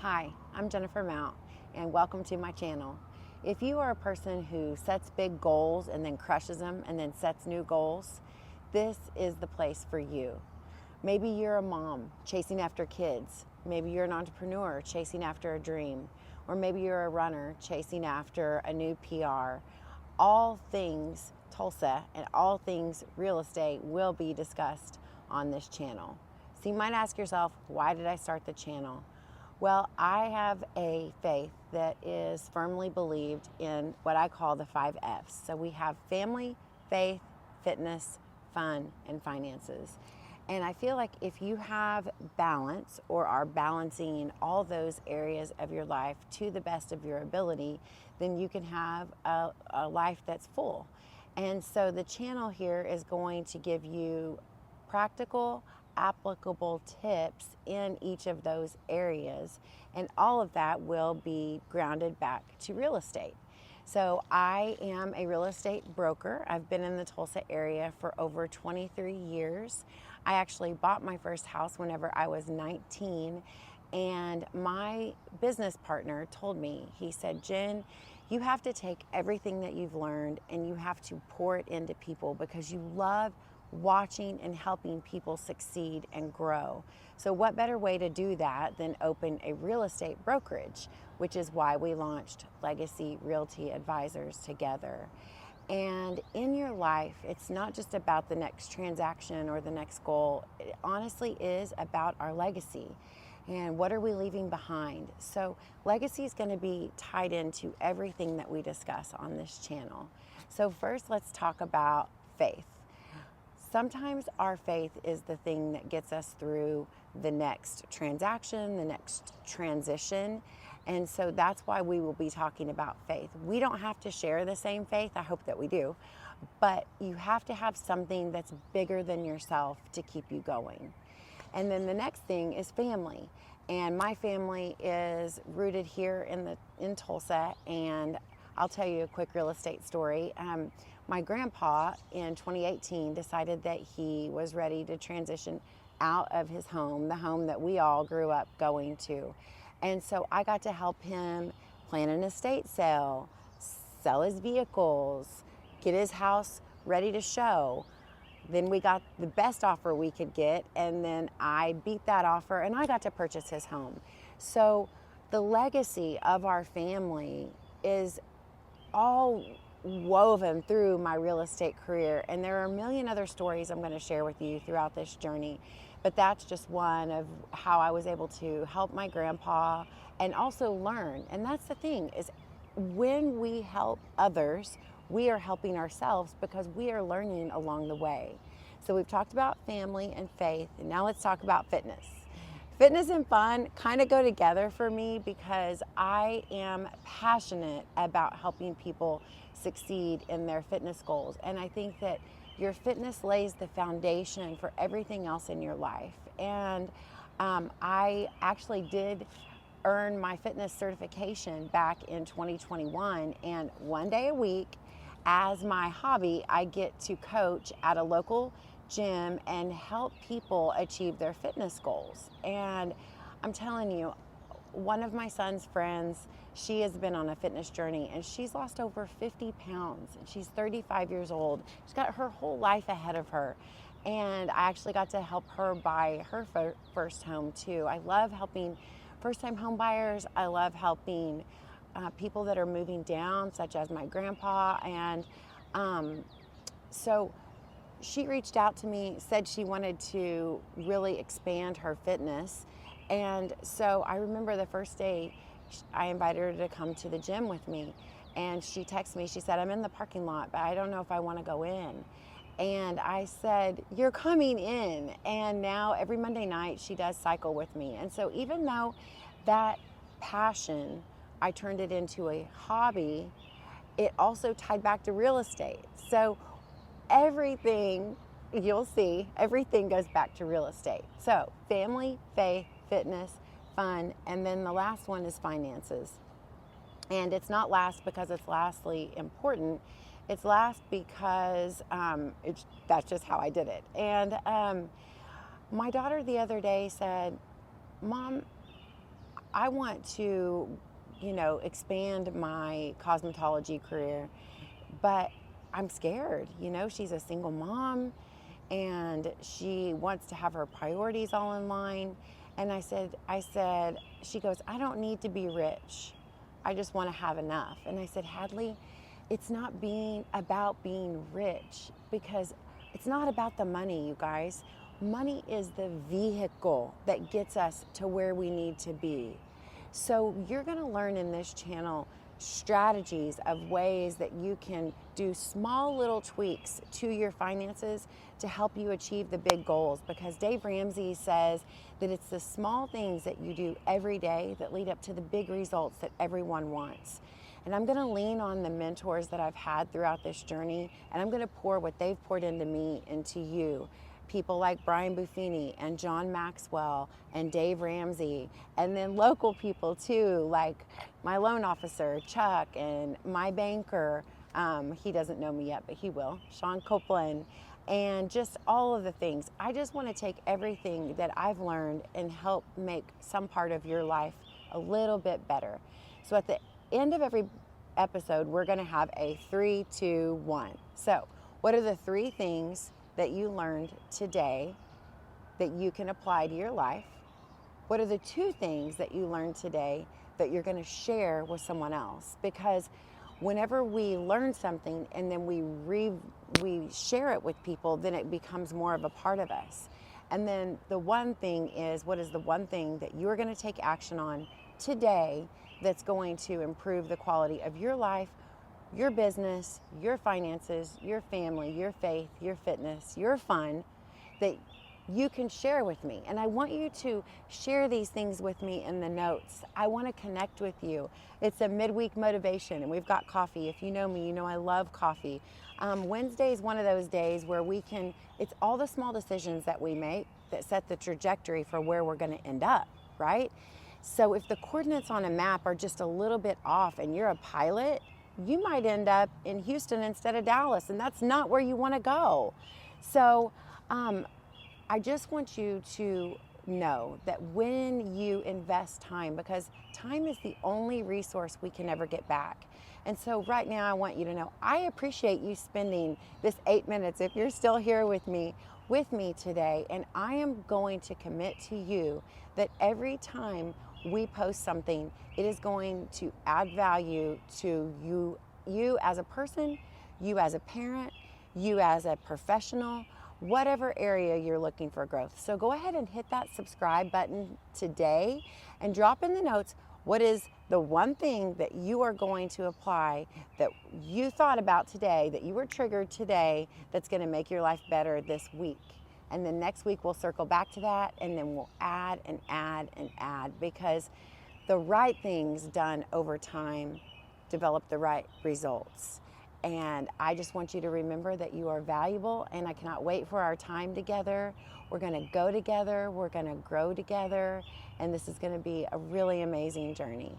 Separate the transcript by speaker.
Speaker 1: Hi, I'm Jennifer Mount, and welcome to my channel. If you are a person who sets big goals and then crushes them and then sets new goals, this is the place for you. Maybe you're a mom chasing after kids. Maybe you're an entrepreneur chasing after a dream. Or maybe you're a runner chasing after a new PR. All things Tulsa and all things real estate will be discussed on this channel. So you might ask yourself, why did I start the channel? Well, I have a faith that is firmly believed in what I call the 5 F's. So we have family, faith, fitness, fun, and finances. And I feel like if you have balance or are balancing all those areas of your life to the best of your ability, then you can have a life that's full. And so the channel here is going to give you practical, applicable tips in each of those areas, and all of that will be grounded back to real estate. So I am a real estate broker. I've been in the Tulsa area for over 23 years. I actually bought my first house whenever I was 19, and my business partner told me, he said, Jen, you have to take everything that you've learned and you have to pour it into people because you love watching and helping people succeed and grow. So what better way to do that than open a real estate brokerage, which is why we launched Legacy Realty Advisors together. And in your life, it's not just about the next transaction or the next goal. It honestly is about our legacy and what are we leaving behind. So legacy is going to be tied into everything that we discuss on this channel. So first, let's talk about faith. Sometimes our faith is the thing that gets us through the next transaction, the next transition. And so that's why we will be talking about faith. We don't have to share the same faith. I hope that we do. But you have to have something that's bigger than yourself to keep you going. And then the next thing is family. And my family is rooted here in Tulsa. And I'll tell you a quick real estate story. My grandpa in 2018 decided that he was ready to transition out of his home, the home that we all grew up going to. And so I got to help him plan an estate sale, sell his vehicles, get his house ready to show. Then we got the best offer we could get, and then I beat that offer and I got to purchase his home. So the legacy of our family is all woven through my real estate career, and there are a million other stories I'm going to share with you throughout this journey, but that's just one of how I was able to help my grandpa and also learn. And that's the thing, is when we help others, we are helping ourselves because we are learning along the way. So we've talked about family and faith, and now let's talk about fitness. Fitness and fun kind of go together for me because I am passionate about helping people succeed in their fitness goals. And I think that your fitness lays the foundation for everything else in your life. And I actually did earn my fitness certification back in 2021. And one day a week, as my hobby, I get to coach at a local gym and help people achieve their fitness goals. And I'm telling you, one of my son's friends, she has been on a fitness journey and she's lost over 50 pounds. And she's 35 years old. She's got her whole life ahead of her. And I actually got to help her buy her first home too. I love helping first-time home buyers. I love helping people that are moving down, such as my grandpa. And so she reached out to me, said she wanted to really expand her fitness. And so I remember the first day I invited her to come to the gym with me. And she texted me, she said, I'm in the parking lot, but I don't know if I want to go in. And I said, you're coming in. And now every Monday night she does cycle with me. And so even though that passion, I turned it into a hobby, it also tied back to real estate. So everything, you'll see, everything goes back to real estate. So family, faith, fitness, fun, and then the last one is finances. And it's not last because it's lastly important. It's last because that's just how I did it. And my daughter the other day said, Mom, I want to, expand my cosmetology career, but I'm scared. She's a single mom and she wants to have her priorities all in line. And I said, she goes, I don't need to be rich. I just want to have enough. And I said, Hadley, it's not about being rich, because it's not about the money, you guys. Money is the vehicle that gets us to where we need to be. So you're going to learn in this channel strategies of ways that you can do small little tweaks to your finances to help you achieve the big goals, because Dave Ramsey says that it's the small things that you do every day that lead up to the big results that everyone wants. And I'm going to lean on the mentors that I've had throughout this journey, and I'm going to pour what they've poured into me into you. People like Brian Buffini and John Maxwell and Dave Ramsey, and then local people too, like my loan officer, Chuck, and my banker. He doesn't know me yet, but he will, Sean Copeland, and just all of the things. I just want to take everything that I've learned and help make some part of your life a little bit better. So at the end of every episode, we're going to have a 3, 2, 1. So what are the 3 things that you learned today that you can apply to your life? What are the 2 things that you learned today that you're going to share with someone else? Because whenever we learn something and then we share it with people, then it becomes more of a part of us. And then the one thing is, what is the one thing that you're going to take action on today that's going to improve the quality of your life, your business, your finances, your family, your faith, your fitness, your fun, that you can share with me. And I want you to share these things with me in the notes. I want to connect with you. It's a midweek motivation, and we've got coffee. If you know me, you know I love coffee. Wednesday is one of those days where it's all the small decisions that we make that set the trajectory for where we're going to end up, right? So if the coordinates on a map are just a little bit off and you're a pilot, you might end up in Houston instead of Dallas, and that's not where you want to go. So I just want you to know that when you invest time, because time is the only resource we can ever get back. And so right now I want you to know, I appreciate you spending this 8 minutes, if you're still here with me today, and I am going to commit to you that every time we post something, it is going to add value to you as a person, you as a parent, you as a professional, whatever area you're looking for growth. So go ahead and hit that subscribe button today and drop in the notes, what is the one thing that you are going to apply that you thought about today, that you were triggered today, that's going to make your life better this week. And then next week we'll circle back to that, and then we'll add and add and add, because the right things done over time develop the right results. And I just want you to remember that you are valuable, and I cannot wait for our time together. We're going to go together, we're going to grow together, and this is going to be a really amazing journey.